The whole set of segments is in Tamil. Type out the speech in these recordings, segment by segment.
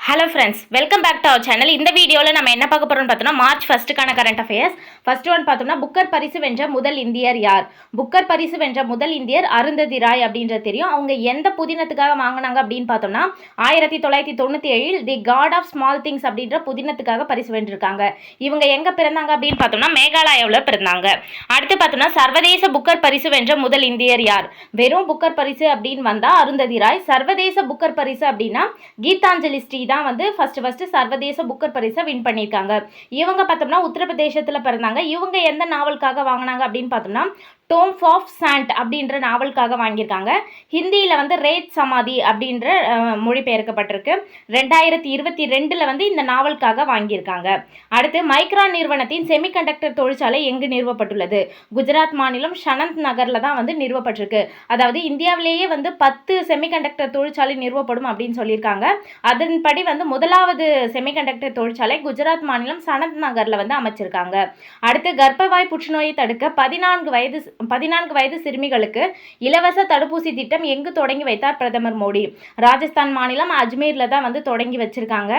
Hello friends, welcome back to our channel. இந்த வீடியோவில் நம்ம என்ன பார்க்க போகிறோம்னு பார்த்தோம்னா மார்ச் ஃபஸ்ட்டுக்கான கரண்ட் அஃபேர்ஸ். ஃபர்ஸ்ட் ஒன் பார்த்தோம்னா புக்கர் பரிசு வென்ற முதல் இந்தியர் யார்? புக்கர் பரிசு வென்ற முதல் இந்தியர் அருந்ததி ராய் அப்படின்றது தெரியும். அவங்க எந்த புதினத்துக்காக வாங்கினாங்க அப்படின்னு பார்த்தோம்னா 1997 தி காட் ஆஃப் ஸ்மால் திங்ஸ் அப்படின்ற புதினத்துக்காக பரிசு வென்றிருக்காங்க. இவங்க எங்கே பிறந்தாங்க அப்படின்னு பார்த்தோம்னா மேகாலயாவில் பிறந்தாங்க. அடுத்து பார்த்தோம்னா சர்வதேச புக்கர் பரிசு வென்ற முதல் இந்தியர் யார்? வெறும் புக்கர் பரிசு அப்படின்னு வந்தால் அருந்ததி ராய். சர்வதேச புக்கர் பரிசு அப்படின்னா கீதாஞ்சலி ஸ்ரீ தான் வந்து ஃபர்ஸ்ட் சர்வதேச புக்கர் பரிசை வின் பண்ணியிருக்காங்க. இவங்க பார்த்தோம்னா உத்தரப்பிரதேசத்தில் பிறந்தாங்க. இவங்க எந்த நாவலுக்காக வாங்கினாங்க அப்படின்னு பார்த்தோம்னா டோம் ஆஃப் சாண்ட் அப்படின்ற நாவலுக்காக வாங்கியிருக்காங்க. ஹிந்தியில் வந்து ரேட் சமாதி அப்படின்ற மொழிபெயர்க்கப்பட்டிருக்கு. 2022 வந்து இந்த நாவலுக்காக வாங்கியிருக்காங்க. அடுத்து மைக்ரான் நிறுவனத்தின் செமிகண்டக்டர் தொழிற்சாலை எங்கு நிறுவப்பட்டுள்ளது? குஜராத் மாநிலம் ஷனந்த் நகரில் தான் வந்து நிறுவப்பட்டிருக்கு. அதாவது இந்தியாவிலேயே வந்து 10 செமிகண்டக்டர் தொழிற்சாலை நிறுவப்படும் அப்படின்னு சொல்லியிருக்காங்க. அதன்படி வந்து முதலாவது செமிகண்டக்டர் தொழிற்சாலை குஜராத் மாநிலம் சனந்த் நகரில் வந்து அமைச்சிருக்காங்க. அடுத்து கர்ப்பவாய் புற்றுநோயை தடுக்க 14 வயது சிறுமிகளுக்கு இலவச தடுப்பூசி திட்டம் எங்கு தொடங்கி வைத்தார் பிரதமர் மோடி? ராஜஸ்தான் மாநிலம் அஜ்மீரில் தான் வந்து தொடங்கி வச்சிருக்காங்க.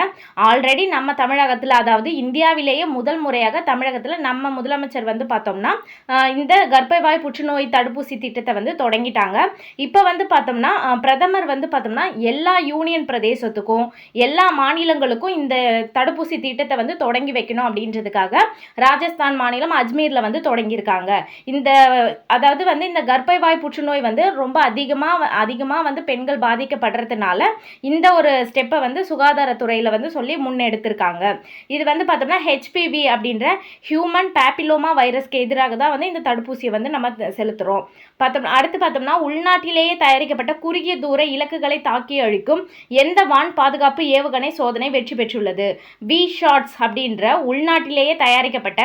ஆல்ரெடி நம்ம தமிழகத்தில், அதாவது இந்தியாவிலேயே முதல் முறையாக தமிழகத்தில் நம்ம முதலமைச்சர் வந்து பார்த்தோம்னா இந்த கர்ப்பவாய் புற்றுநோய் தடுப்பூசி திட்டத்தை வந்து தொடங்கிட்டாங்க. இப்போ வந்து பார்த்தோம்னா பிரதமர் வந்து பார்த்தோம்னா எல்லா யூனியன் பிரதேசத்துக்கும் எல்லா மாநிலங்களுக்கும் இந்த தடுப்பூசி திட்டத்தை வந்து தொடங்கி வைக்கணும் அப்படின்றதுக்காக ராஜஸ்தான் மாநிலம் அஜ்மீரில் வந்து தொடங்கியிருக்காங்க. அதாவது வந்து இந்த கர்ப்பவாய் புற்றுநோய் வந்து ரொம்ப அதிகமாக வந்து பெண்கள் பாதிக்கப்படுறதுனால இந்த ஒரு ஸ்டெப்பை வந்து சுகாதாரத்துறையில் வந்து சொல்லி முன்னெடுத்திருக்காங்க. இது வந்து பார்த்தோம்னா HPV அப்படின்ற ஹியூமன் பேப்பிலோமா வைரஸ்க்கு எதிராக தான் வந்து இந்த தடுப்பூசியை வந்து நம்ம செலுத்துகிறோம். அடுத்து பார்த்தோம்னா உள்நாட்டிலேயே தயாரிக்கப்பட்ட குறுகிய தூர இலக்குகளை தாக்கி அழிக்கும் எந்த வான் பாதுகாப்பு ஏவுகணை சோதனை வெற்றி பெற்றுள்ளது? V-SHOTS அப்படின்ற உள்நாட்டிலேயே தயாரிக்கப்பட்ட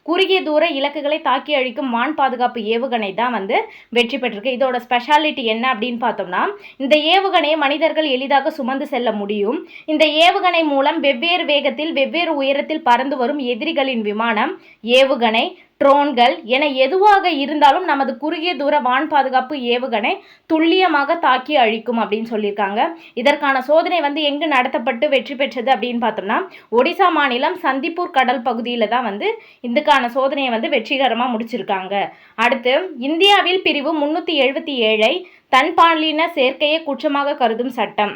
குறுகிய தூர இலக்குகளை தாக்கி அழிக்கும் வான் பாதுகாப்பு ஏவுகணை தான் வந்து வெற்றி பெற்றிருக்கு. இதோட ஸ்பெஷாலிட்டி என்ன அப்படின்னு பார்த்தோம்னா இந்த ஏவுகணையை மனிதர்கள் எளிதாக சுமந்து செல்ல முடியும். இந்த ஏவுகணை மூலம் வெவ்வேறு வேகத்தில் வெவ்வேறு உயரத்தில் பறந்து வரும் எதிரிகளின் விமானம், ஏவுகணை, ட்ரோன்கள் என எதுவாக இருந்தாலும் நமது குறுகிய தூர வான் பாதுகாப்பு ஏவுகணை துல்லியமாக தாக்கி அழிக்கும் அப்படின்னு சொல்லியிருக்காங்க. இதற்கான சோதனை வந்து எங்கு நடத்தப்பட்டு வெற்றி பெற்றது அப்படின்னு பார்த்தோம்னா ஒடிசா மாநிலம் சந்திப்பூர் கடல் பகுதியில் தான் வந்து இதுக்கான சோதனையை வந்து வெற்றிகரமாக முடிச்சிருக்காங்க. அடுத்து இந்தியாவில் பிரிவு 377 தன்பாலின சேர்க்கையை குற்றமாக கருதும் சட்டம்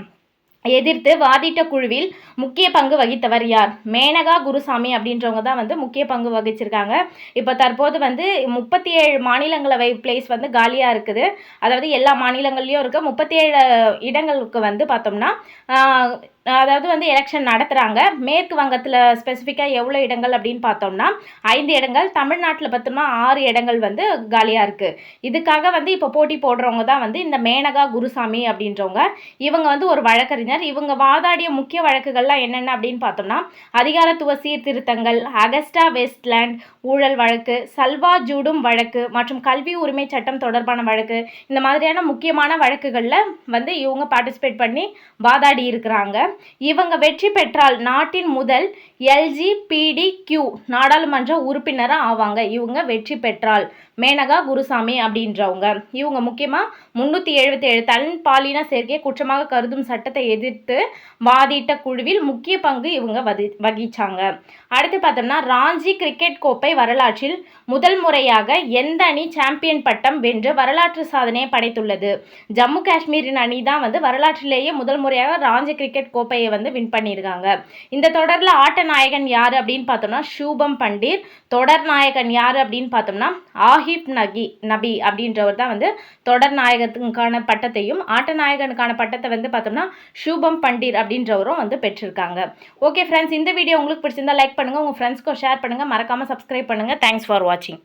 எதிர்த்து வாதிட்ட குழுவில் முக்கிய பங்கு வகித்தவர் யார்? மேனகா குருசாமி அப்படின்றவங்க தான் வந்து முக்கிய பங்கு வகிச்சிருக்காங்க. இப்போ தற்போது வந்து 37 மாநிலங்களவை பிளேஸ் வந்து காலியாக இருக்குது. அதாவது எல்லா மாநிலங்கள்லேயும் இருக்க 37 இடங்களுக்கு வந்து பார்த்தோம்னா அதாவது வந்து எலெக்ஷன் நடத்துகிறாங்க. மேற்கு வங்கத்தில் ஸ்பெசிஃபிக்காக எவ்வளோ இடங்கள் அப்படின்னு பார்த்தோம்னா 5 இடங்கள், தமிழ்நாட்டில் பார்த்தோம்னா 6 இடங்கள் வந்து காலியாக இருக்குது. இதுக்காக வந்து இப்போ போட்டி போடுறவங்க தான் வந்து இந்த மேனகா குருசாமி அப்படின்றவங்க. இவங்க வந்து ஒரு வழக்கறிஞர். இவங்க வாதாடிய முக்கிய வழக்குகள்லாம் என்னென்ன அப்படின்னு பார்த்தோம்னா அதிகாரத்துவ சீர்திருத்தங்கள், அகஸ்டா வெஸ்ட்லேண்ட் ஊழல் வழக்கு, சல்வா ஜூடும் வழக்கு மற்றும் கல்வி உரிமை சட்டம் தொடர்பான வழக்கு, இந்த மாதிரியான முக்கியமான வழக்குகளில் வந்து இவங்க பார்ட்டிசிபேட் பண்ணி வாதாடி இருக்கிறாங்க. இவங்க வெற்றி பெற்றால் நாட்டின் முதல் LGBTQ நாடாளுமன்ற உறுப்பினராக ஆவாங்க. இவங்க வெற்றி பெற்றால் மேனகா குருசாமி அப்படின்றவங்க. இவங்க முக்கியமாக 377 தன்பாலின சேர்க்கையை குற்றமாக கருதும் சட்டத்தை எதிர்த்து வாதிட்ட குழுவில் முக்கிய பங்கு இவங்க வகிச்சாங்க. அடுத்து பார்த்தோம்னா ராஞ்சி கிரிக்கெட் கோப்பை வரலாற்றில் முதல் முறையாக எந்த அணி சாம்பியன் பட்டம் வென்று வரலாற்று சாதனையை படைத்துள்ளது? ஜம்மு காஷ்மீரின் அணி தான் வந்து வரலாற்றிலேயே முதல் முறையாக ராஞ்சி கிரிக்கெட் கோப்பையை வந்து வின் பண்ணியிருக்காங்க. இந்த தொடரில் ஆட்ட நாயகன் யார் அப்படின்னு பார்த்தோம்னா ஷூபம் பண்டீர். தொடர் நாயகன் யார் அப்படின்னு பார்த்தோம்னா ஆஹிப் நபி அப்படின்றவர் தான் வந்து தொடர் நாயகத்துக்கான பட்டத்தையும் ஆட்ட நாயகனுக்கான பட்டத்தை வந்து பார்த்தோம்னா ஷூபம் பண்டீர் அப்படின்றவரும் வந்து பெற்றிருக்காங்க. ஓகே ஃப்ரெண்ட்ஸ், இந்த வீடியோ உங்களுக்கு பிடிச்சிருந்தா லைக் பண்ணுங்கள், உங்கள் ஃப்ரெண்ட்ஸ்க்கு ஷேர் பண்ணுங்கள், மறக்காமல் சப்ஸ்கிரைப் பண்ணுங்கள். தேங்க்ஸ் ஃபார் வாட்சிங்.